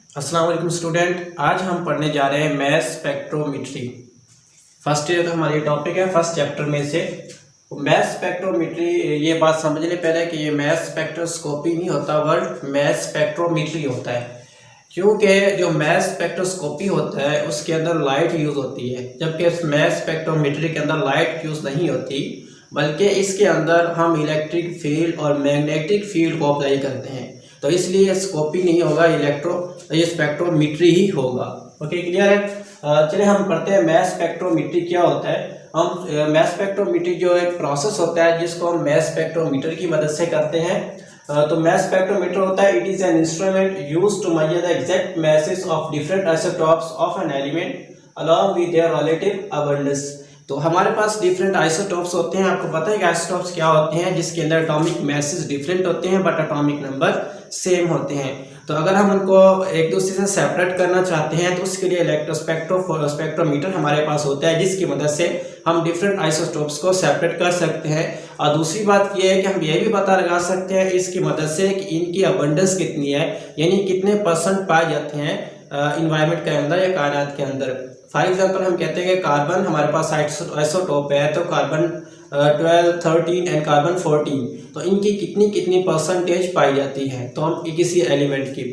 अस्सलाम वालेकुम स्टूडेंट। आज हम पढ़ने जा रहे हैं मैथ स्पेक्ट्रोमेट्री। फर्स्ट ईयर का हमारा ये टॉपिक है, फर्स्ट चैप्टर में से मैथ स्पेक्ट्रोमेट्री। ये बात समझ लें पहले कि ये मैथ स्पेक्ट्रोस्कोपी नहीं होता, वर्ड मैथ स्पेक्ट्रोमेट्री होता है। क्योंकि जो मैथ स्पेक्ट्रोस्कोपी होता है उसके अंदर लाइट यूज़ होती है, जबकि मैथ स्पेक्ट्रोमेट्री के अंदर लाइट यूज़ नहीं होती, बल्कि इसके अंदर हम इलेक्ट्रिक फील्ड और मैग्नेटिक फील्ड को अप्लाई करते हैं। तो इसलिए स्कोपी नहीं होगा, ये स्पेक्ट्रोमेट्री ही होगा। ओके, क्लियर है। चलिए हम पढ़ते हैं मैथ स्पेक्ट्रोमेट्री क्या होता है। हम मैथ स्पेक्ट्रोमेट्री जो एक प्रोसेस होता है जिसको हम मैथ स्पेक्ट्रोमीटर की मदद से करते हैं। तो मैथ स्पेक्ट्रोमीटर होता है, it is an instrument used to measure the exact masses of different isotopes of an element along with their relative abundance. तो हमारे पास डिफरेंट आइसोटॉप्स होते हैं। आपको पता है कि आइसोटॉप्स क्या होते हैं, जिसके अंदर एटॉमिक मैसेज डिफरेंट होते हैं बट एटॉमिक नंबर सेम होते हैं। तो अगर हम उनको एक दूसरे से सेपरेट करना चाहते हैं तो उसके लिए स्पेक्ट्रोमीटर हमारे पास होता है, जिसकी मदद से हम डिफरेंट आइसोटॉप्स को सेपरेट कर सकते हैं। और दूसरी बात यह है कि हम ये भी पता लगा सकते हैं इसकी मदद से कि इनकी अबंडेंस कितनी है, यानी कितने % पाए जाते हैं इन्वायरमेंट के अंदर या कायनात के अंदर। फॉर एग्जांपल हम कहते हैं कि कार्बन हमारे पास आइसोटॉप है, तो कार्बन 12, 13 एंड कार्बन 14, तो इनकी कितनी % पाई जाती है तो हम किसी एलिमेंट की।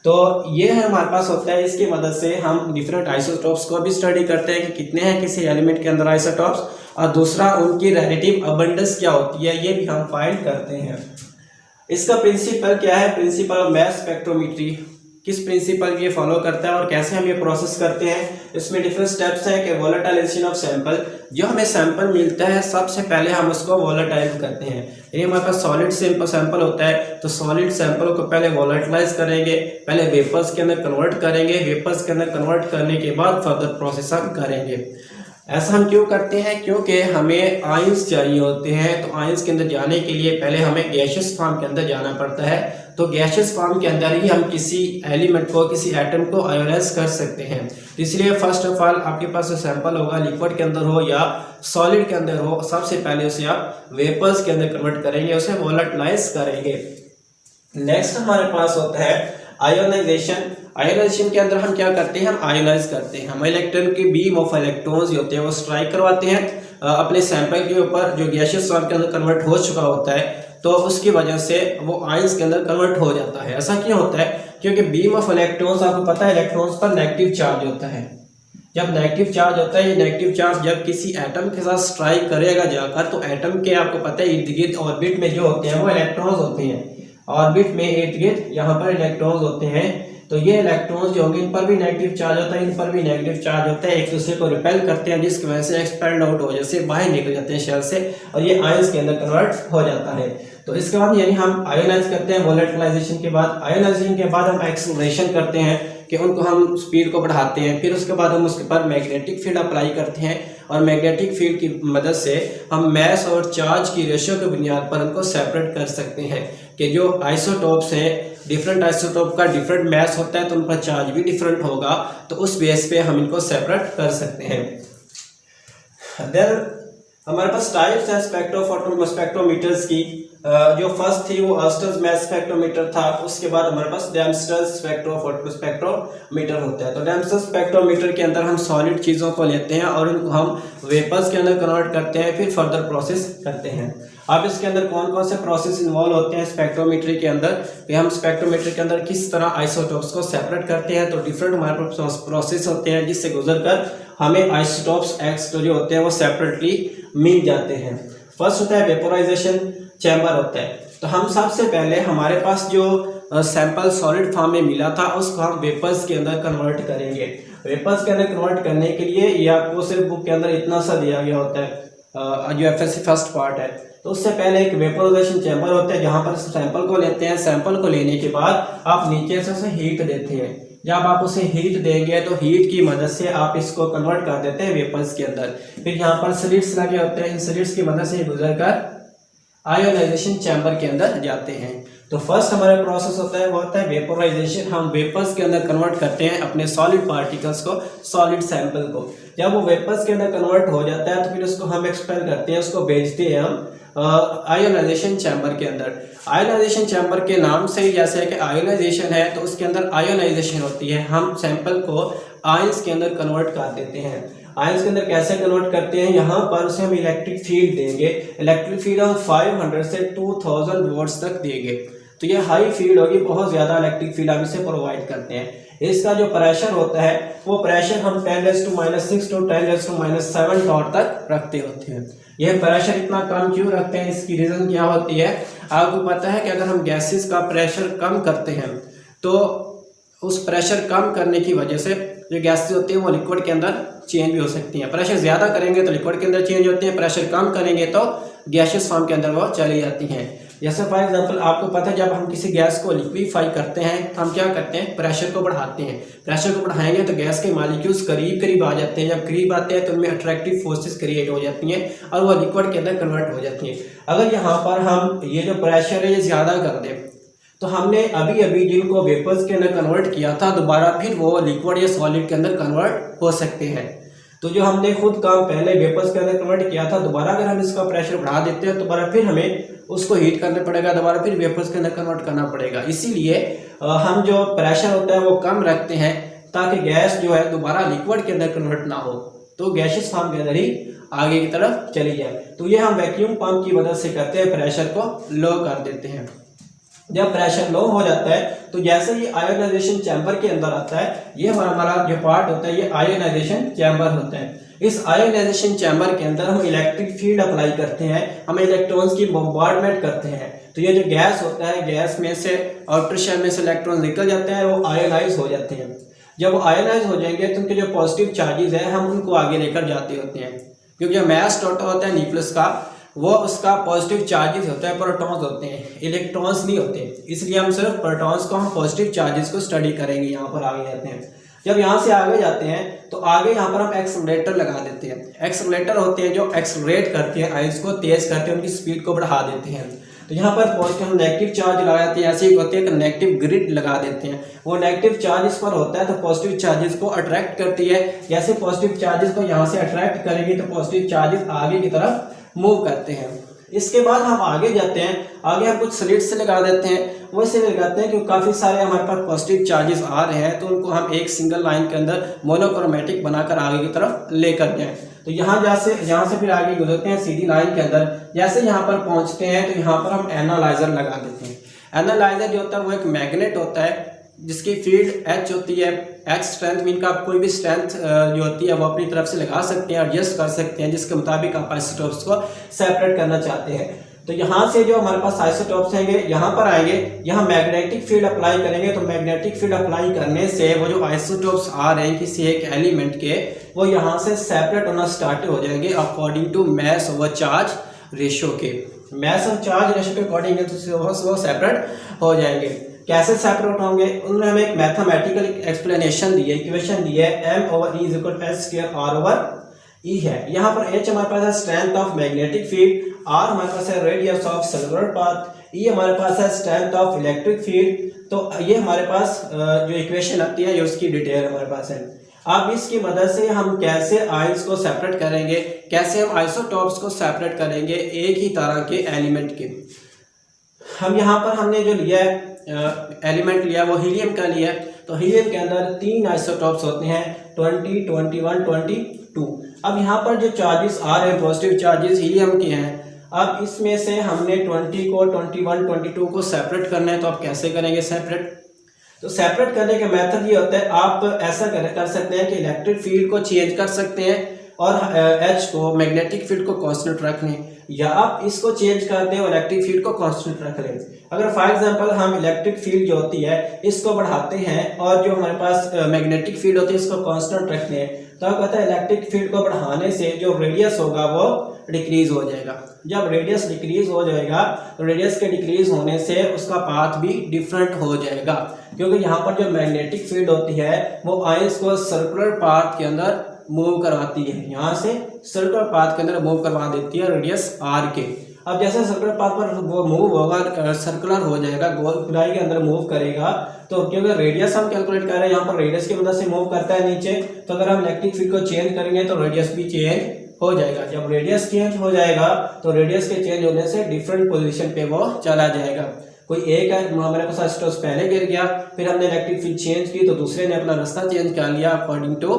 तो ये है हमारे पास होता है, इसकी मदद से हम डिफरेंट आइसोटॉप्स को भी स्टडी करते हैं कि कितने हैं किसी एलिमेंट के अंदर आइसोटॉप्स, और दूसरा उनकी रिलेटिव अबंडेंस क्या होती है ये भी हम फाइंड करते हैं। इसका प्रिंसिपल क्या है, प्रिंसिपल ऑफ मैथ स्पेक्ट्रोमेट्री किस प्रिंसिपल ये फॉलो करता है और कैसे हम ये प्रोसेस करते हैं। इसमें डिफरेंट स्टेप्स हैं कि वोलेटाइलेशन ऑफ सैंपल, जो हमें सैंपल मिलता है सबसे पहले हम उसको वोलेटाइल करते हैं। यानी हमारे पास सॉलिड सैंपल होता है, तो सॉलिड सैंपल को पहले वोलेटाइलाइज करेंगे, पहले वेपर्स के अंदर कन्वर्ट करेंगे, वेपर्स के अंदर कन्वर्ट करने के बाद फर्दर प्रोसेस हम करेंगे। ऐसा हम क्यों करते हैं, क्योंकि हमें आयंस चाहिए होते हैं। तो आयंस के अंदर जाने के लिए पहले हमें गैसियस फॉर्म के अंदर जाना पड़ता है। तो गैसियस फॉर्म के अंदर ही हम किसी एलिमेंट को, किसी एटम को आयोनाइज कर सकते हैं। तो इसलिए फर्स्ट ऑफ ऑल आपके पास जो सैंपल होगा, लिक्विड के अंदर हो या सॉलिड के अंदर हो, सबसे पहले उसे आप वेपर्स के अंदर कन्वर्ट करेंगे, उसे वोलेटाइलाइज करेंगे। नेक्स्ट हमारे पास होता है आयोनाइजेशन। आयोनाइजेशन के अंदर हम क्या करते हैं, हम आयोनाइज करते हैं। हम इलेक्ट्रॉन की बीम ऑफ इलेक्ट्रॉन्स होते हैं वो स्ट्राइक करवाते हैं अपने सैंपल के ऊपर, जो गैसियस फॉर्म के अंदर कन्वर्ट हो चुका होता है, तो उसकी वजह से वो आयंस के अंदर कन्वर्ट हो जाता है। ऐसा क्यों होता है, क्योंकि बीम ऑफ इलेक्ट्रॉन्स, आपको पता है इलेक्ट्रॉन्स पर नेगेटिव चार्ज होता है। जब नेगेटिव चार्ज होता है, ये नेगेटिव चार्ज जब किसी एटम के साथ स्ट्राइक करेगा जाकर, तो एटम के आपको पता है इर्द गिर्द ऑर्बिट में जो होते हैं वो इलेक्ट्रॉन्स होते हैं। ऑर्बिट में इर्द गिर्द यहाँ पर इलेक्ट्रॉन्स होते हैं, तो ये इलेक्ट्रॉन्स जो होंगे इन पर भी नेगेटिव चार्ज होता है, इन पर भी नेगेटिव चार्ज होता है, एक दूसरे को रिपेल करते हैं, जिसकी वजह से एक्सपेल्ड आउट हो जैसे बाहर निकल जाते हैं शेल से, और ये आयंस के अंदर कन्वर्ट हो जाता है। तो इसके बाद यानी हम आयोनाइज करते हैं वोलेटाइलाइजेशन के बाद। आयोनाइजेशन के बाद हम एक्सेलरेशन करते हैं कि उनको हम स्पीड को बढ़ाते हैं। फिर उसके बाद हम उसके ऊपर मैग्नेटिक फील्ड अप्लाई करते हैं, और मैग्नेटिक फील्ड की मदद से हम मैस और चार्ज की रेशियो की बुनियाद पर उनको सेपरेट कर सकते हैं कि जो आइसोटॉप्स हैं, डिफरेंट आइसोटॉप का डिफरेंट मैस होता है तो उन पर चार्ज भी डिफरेंट होगा, तो उस बेस पे हम इनको सेपरेट कर सकते हैं। देन हमारे पास टाइप्स हैं स्पेक्ट्रोमीटर्स की। जो फर्स्ट थी वो अर्स्टन्स मैथ स्पेक्ट्रोमीटर था, उसके बाद हमारे पास डेम्स्टर्स स्पेक्ट्रोमीटर होता है। तो डेम्स्टर्स स्पेक्ट्रोमीटर के अंदर हम सॉलिड चीज़ों को लेते हैं और उनको हम वेपर्स के अंदर कन्वर्ट करते हैं, फिर फर्दर प्रोसेस करते हैं। अब इसके अंदर कौन कौन से प्रोसेस इन्वॉल्व होते हैं स्पेक्ट्रोमेट्री के अंदर, कि हम स्पेक्ट्रोमेट्री के अंदर किस तरह आइसोटॉप्स को सेपरेट करते हैं। तो डिफरेंट हमारे पास प्रोसेस होते हैं जिससे गुजर कर हमें आइसोटॉप्स एक्स जो होते हैं वो सेपरेटली मिल जाते हैं। फर्स्ट होता है वेपोराइजेशन चैम्बर होता है। तो हम सबसे पहले हमारे पास जो सैंपल सॉलिड फॉर्म में मिला था उसको हम वेपर्स के अंदर कन्वर्ट करेंगे। वेपर्स के अंदर कन्वर्ट करने के लिए ये आपको सिर्फ बुक के अंदर इतना सा दिया गया होता है जो एफएससी फर्स्ट पार्ट है। तो उससे पहले एक वेपोराइजेशन चैम्बर होता है जहाँ पर सैंपल को लेते हैं। सैंपल को लेने के बाद आप नीचे से उसे हीट देते हैं। जब आप उसे हीट देंगे तो हीट की मदद से आप इसको कन्वर्ट कर देते हैं वेपर्स के अंदर। फिर यहाँ पर स्लिट्स लगे होते हैं, इन स्लिट्स की मदद से गुजर कर आयोनाइजेशन चैम्बर के अंदर जाते हैं। तो फर्स्ट हमारा प्रोसेस होता है वो होता है वेपोराइजेशन। हम वेपर्स के अंदर कन्वर्ट करते हैं अपने सॉलिड पार्टिकल्स को, सॉलिड सैंपल को। जब वो वेपर्स के अंदर कन्वर्ट हो जाता है तो फिर उसको हम एक्सपेल करते हैं, उसको भेजते हैं हम आयोनाइजेशन चैम्बर के अंदर। आयोनाइजेशन चैम्बर के नाम से ही जैसे कि आयोनाइजेशन है तो उसके अंदर आयोनाइजेशन होती है, हम सैंपल को आयंस के अंदर कन्वर्ट कर देते हैं। आयंस के अंदर कैसे कन्वर्ट करते हैं, यहाँ पर उसे हम इलेक्ट्रिक फील्ड देंगे, इलेक्ट्रिक फील्ड हम 500 से 2000 वोल्ट्स तक देंगे, तो ये हाई फील्ड होगी, बहुत ज़्यादा इलेक्ट्रिक फील्ड हम इसे प्रोवाइड करते हैं। इसका जो प्रेशर होता है वो प्रेशर हम 10⁻⁶ to 10⁻⁷ टॉट तक रखते होते हैं। यह प्रेशर इतना कम क्यों रखते हैं, इसकी रीज़न क्या होती है, आपको पता है कि अगर हम गैसेस का प्रेशर कम करते हैं तो उस प्रेशर कम करने की वजह से जो गैसेस होती हैं वो लिक्विड के अंदर चेंज भी हो सकती हैं। प्रेशर ज़्यादा करेंगे तो लिक्विड के अंदर चेंज होती हैं, प्रेशर कम करेंगे तो गैसेस फॉर्म के अंदर वो चली जाती हैं। जैसे फॉर एग्जांपल आपको पता है जब हम किसी गैस को लिक्विफाई करते हैं तो हम क्या करते हैं, प्रेशर को बढ़ाते हैं। प्रेशर को बढ़ाएंगे तो गैस के मॉलिक्यूल्स करीब करीब आ जाते हैं, जब करीब आते हैं तो उनमें अट्रैक्टिव फोर्सेस क्रिएट हो जाती हैं और वो लिक्विड के अंदर कन्वर्ट हो जाती हैं। अगर यहाँ पर हम ये जो प्रेशर है ये ज़्यादा कर दें तो हमने अभी अभी जिनको वेपर्स के अंदर कन्वर्ट किया था दोबारा फिर वो लिक्विड या सॉलिड के अंदर कन्वर्ट हो सकते हैं। तो जो हमने खुद काम पहले वेपर्स के अंदर कन्वर्ट किया था, दोबारा अगर हम इसका प्रेशर बढ़ा देते हैं तो दोबारा फिर हमें उसको हीट करना पड़ेगा, दोबारा फिर वेपर्स के अंदर कन्वर्ट करना पड़ेगा। इसीलिए हम जो प्रेशर होता है वो कम रखते हैं ताकि गैस जो है दोबारा लिक्विड के अंदर कन्वर्ट ना हो, तो गैसेस फॉर्म के अंदर ही आगे की तरफ चली जाए। तो ये हम वैक्यूम पंप की मदद से करते हैं, प्रेशर को लो कर देते हैं। जब प्रेशर लो हो जाता है तो जैसे ही आयोनाइजेशन चैम्बर के अंदर आता है, ये हमारा जो पार्ट होता है ये आयोनाइजेशन चैम्बर होता है। इस आयोनाइजेशन चैम्बर के अंदर हम इलेक्ट्रिक फील्ड अप्लाई करते हैं, हम इलेक्ट्रॉन्स की बॉम्बार्डमेंट करते हैं। तो ये जो गैस होता है, गैस में से आउटर शेल में से इलेक्ट्रॉन निकल जाते हैं, वो आयोनाइज हो जाते हैं। जब वो आयोनाइज हो जाएंगे तो उनके जो पॉजिटिव चार्जेस है हम उनको आगे लेकर जाते होते हैं, क्योंकि जो मास टोटल होता है न्यूक्लियस का वो उसका पॉजिटिव चार्जेस होता है, प्रोटॉन्स होते हैं, इलेक्ट्रॉन्स नहीं होते। इसलिए हम सिर्फ प्रोटॉन्स को, हम पॉजिटिव चार्जेस को स्टडी करेंगे। यहाँ पर आगे जाते हैं, जब यहाँ से आगे जाते हैं तो आगे यहाँ पर हम एक्सेलरेटर लगा देते हैं। एक्सेलरेटर होते हैं जो एक्सेलरेट करते हैं, आइस को तेज करते हैं, उनकी स्पीड को बढ़ा देते हैं। तो यहाँ पर पॉजिटिव हम नेगेटिव चार्ज लगा देते हैं, ऐसे ही होते हैं कि नेगेटिव ग्रिड लगा देते हैं। वो नेगेटिव चार्ज इस पर होता है तो पॉजिटिव चार्जेस को अट्रैक्ट करती है, जैसे पॉजिटिव चार्जेस को यहाँ से अट्रैक्ट करेगी तो पॉजिटिव चार्जेस आगे की तरफ मूव करते हैं। इसके बाद हम आगे जाते हैं, आगे हम कुछ स्लिट्स लगा देते हैं। वो इसलिए लगाते हैं क्योंकि काफ़ी सारे हमारे पास पॉजिटिव चार्जेस आ रहे हैं, तो उनको हम एक सिंगल लाइन के अंदर मोनोक्रोमेटिक बनाकर आगे की तरफ लेकर जाएं। तो यहाँ से फिर आगे गुजरते हैं सीधी लाइन के अंदर। जैसे यहाँ पर पहुँचते हैं तो यहाँ पर हम एनालाइजर लगा देते हैं। एनालाइजर जो होता है वो एक मैग्नेट होता है जिसकी फील्ड H होती है, H स्ट्रेंथ मीन का आप कोई भी स्ट्रेंथ जो होती है वो अपनी तरफ से लगा सकते हैं, एडजस्ट कर सकते हैं, जिसके मुताबिक आप आइसोटोप्स को सेपरेट करना चाहते हैं। तो यहाँ से जो हमारे पास आइसोटोप्स हैं यहाँ पर आएंगे, यहाँ मैग्नेटिक फील्ड अप्लाई करेंगे। तो मैग्नेटिक फील्ड अप्लाई करने से वो जो आइसोटोप्स आ रहे हैं किसी एक एलिमेंट के, वो यहाँ से सेपरेट होना स्टार्ट हो जाएंगे according to mass over charge ratio के। मैस और चार्ज रेशियो के अकॉर्डिंग वो सेपरेट हो जाएंगे। कैसे सेपरेट होंगे, उन्होंने हमें एक मैथमेटिकल एक्सप्लेनेशन दी है, इक्वेशन दी है, m/e = h²r/e है। यहाँ पर h हमारे पास है strength of magnetic field, r हमारे पास है radius of circular path, e हमारे पास है स्ट्रेंथ ऑफ इलेक्ट्रिक फील्ड। तो ये हमारे पास जो इक्वेशन आती है ये उसकी डिटेल हमारे पास है। अब इसकी मदद से हम कैसे आयंस को सेपरेट करेंगे, कैसे हम आइसोटोप्स को सेपरेट करेंगे एक ही तरह के एलिमेंट के। हम यहाँ पर हमने जो लिया है एलिमेंट लिया वो हीलियम का लिया है। तो हीलियम के अंदर 3 आइसोटोप्स होते हैं, 20, 21, 22। अब यहाँ पर जो चार्जेस आ रहे हैं पॉजिटिव चार्जेस हीलियम के हैं, अब इसमें से हमने 20 को, 21, 22 को सेपरेट करना है। तो आप कैसे करेंगे सेपरेट? तो सेपरेट करने का मेथड ये होता है, आप ऐसा कर सकते हैं कि इलेक्ट्रिक फील्ड को चेंज कर सकते हैं और H को, मैग्नेटिक फील्ड को कांस्टेंट रख लें, या आप इसको चेंज कर दें और इलेक्ट्रिक फील्ड को कांस्टेंट रख लें। अगर फॉर एग्जांपल हम इलेक्ट्रिक फील्ड जो होती है इसको बढ़ाते हैं और जो हमारे पास मैग्नेटिक फील्ड होती है इसको कांस्टेंट रखते हैं, तो आप कहते हैं इलेक्ट्रिक फील्ड को बढ़ाने से जो रेडियस होगा वो डिक्रीज हो जाएगा। जब रेडियस डिक्रीज हो जाएगा तो रेडियस के डिक्रीज होने से उसका पाथ भी डिफरेंट हो जाएगा, क्योंकि यहाँ पर जो मैग्नेटिक फील्ड होती है वो आयंस को सर्कुलर पाथ के अंदर मूव करवाती है, यहाँ से सर्कुलर पाथ के अंदर मूव करवा देती है रेडियस r के। अब जैसे सर्कुलर पाथ पर वो मूव होगा, सर्कुलर हो जाएगा, गोल खुदाई के अंदर मूव करेगा, तो क्योंकि रेडियस हम कैलकुलेट कर रहे हैं यहाँ पर रेडियस की मदद से मूव करता है नीचे, तो अगर हम इलेक्ट्रिक फील्ड को चेंज करेंगे तो रेडियस भी चेंज हो जाएगा। जब रेडियस चेंज हो जाएगा तो रेडियस के चेंज होने से डिफरेंट पोजीशन पे वो चला जाएगा। कोई एक है हमारे पास आइसोटोप्स पहले गिर गया, फिर हमने इलेक्ट्रिक फील्ड चेंज की तो दूसरे ने अपना रास्ता चेंज कर लिया अकॉर्डिंग टू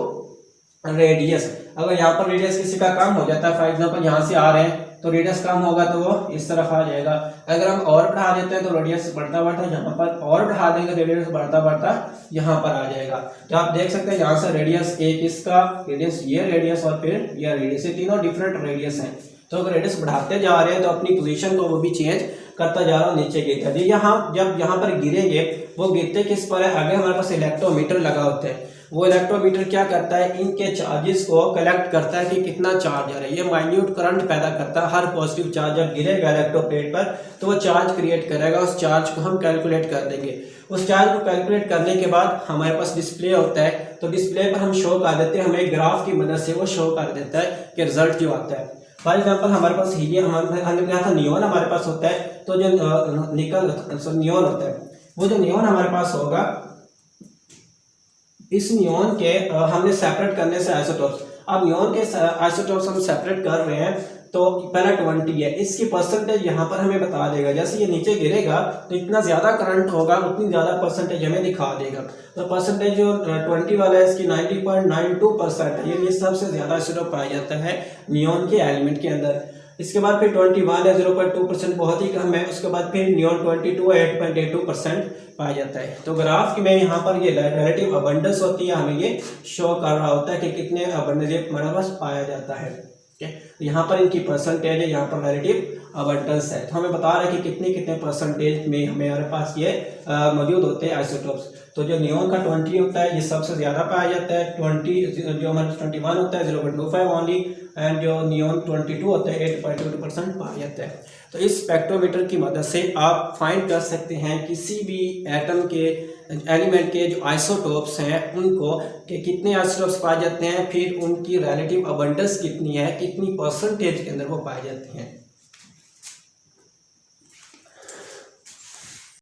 रेडियस। अगर यहाँ पर रेडियस किसी का कम हो जाता है, फॉर एग्जांपल यहाँ से आ रहे हैं तो रेडियस कम होगा तो वो इस तरफ आ जाएगा। अगर हम और बढ़ा देते हैं तो रेडियस बढ़ता बढ़ता यहाँ पर, और बढ़ा देंगे रेडियस बढ़ता बढ़ता यहाँ पर आ जाएगा। तो आप देख सकते हैं यहाँ से रेडियस एक इसका रेडियस, ये रेडियस और फिर यह रेडियस, ये तीनों डिफरेंट रेडियस हैं। तो अगर रेडियस बढ़ाते जा रहे हैं तो अपनी पोजीशन को वो भी चेंज करता जा रहा है, नीचे गिरता है। यहाँ जब यहाँ पर गिरेंगे वो गिरते किस पर है, आगे हमारे पास इलेक्ट्रोमीटर लगा होता है। वो इलेक्ट्रोमीटर क्या करता है, इनके चार्जेस को कलेक्ट करता है कि कितना चार्ज आ रहा है। ये माइन्यूट करंट पैदा करता है। हर पॉजिटिव चार्ज जब गिरेगा इलेक्ट्रोप्लेट पर तो वो चार्ज क्रिएट करेगा। उस चार्ज को हम कैलकुलेट कर देंगे। उस चार्ज को कैलकुलेट करने के बाद हमारे पास डिस्प्ले होता है, तो डिस्प्ले पर हम शो कर देते हैं, हमें ग्राफ की मदद से वो शो कर देता है कि रिजल्ट जो आता है। फॉर एग्जाम्पल हमारे पास हीलियम, हमने कहा था नियोन हमारे पास होता है, तो जो नियोन होता है, वो जो नियोन हमारे पास होगा, इस नियोन के हमने सेपरेट करने से आइसोटोप्स, अब नियोन के आइसोटोप्स हम सेपरेट कर रहे हैं तो पहला 20 है, इसकी परसेंटेज यहाँ पर हमें बता देगा। जैसे ये नीचे गिरेगा तो इतना ज़्यादा करंट होगा, उतनी ज़्यादा परसेंटेज हमें दिखा देगा। तो परसेंटेज जो 20 वाला है इसकी 90.92% है। ये सबसे ज़्यादा आइसोटोप पाया जाता है नियोन के एलिमेंट के अंदर। इसके बाद फिर 21 है, 0.2% बहुत ही कम है। उसके बाद फिर नियोन 22 है, 8.82% पाया जाता है। तो ग्राफ में यहाँ पर ये रिलेटिव अबंडेंस होती है, हमें ये शो कर रहा होता है कि कितने अबंडेंस हमारे पास पाया जाता है। यहाँ पर इनकी परसेंटेज है, यहाँ पर रिलेटिव अबंडेंस है। तो हमें बता रहा है कि कितने कितने परसेंटेज में हमारे पास ये मौजूद होते हैं आइसोटोप्स। तो जो नियोन का 20 होता है ये सबसे ज़्यादा पाया जाता है। 20 जो हमारे 21 होता है 0.25 ओनली, एंड जो नियोन 22 होता है 8.2% पाया जाता है। तो इस स्पेक्ट्रोमीटर की मदद से आप फाइंड कर सकते हैं किसी भी एटम के एलिमेंट के जो आइसोटोप्स हैं उनको, कि कितने आइसोटोप्स पाए जाते हैं, फिर उनकी रिलेटिव अबंडेंस कितनी है, कितनी परसेंटेज के अंदर वो पाए जाते हैं।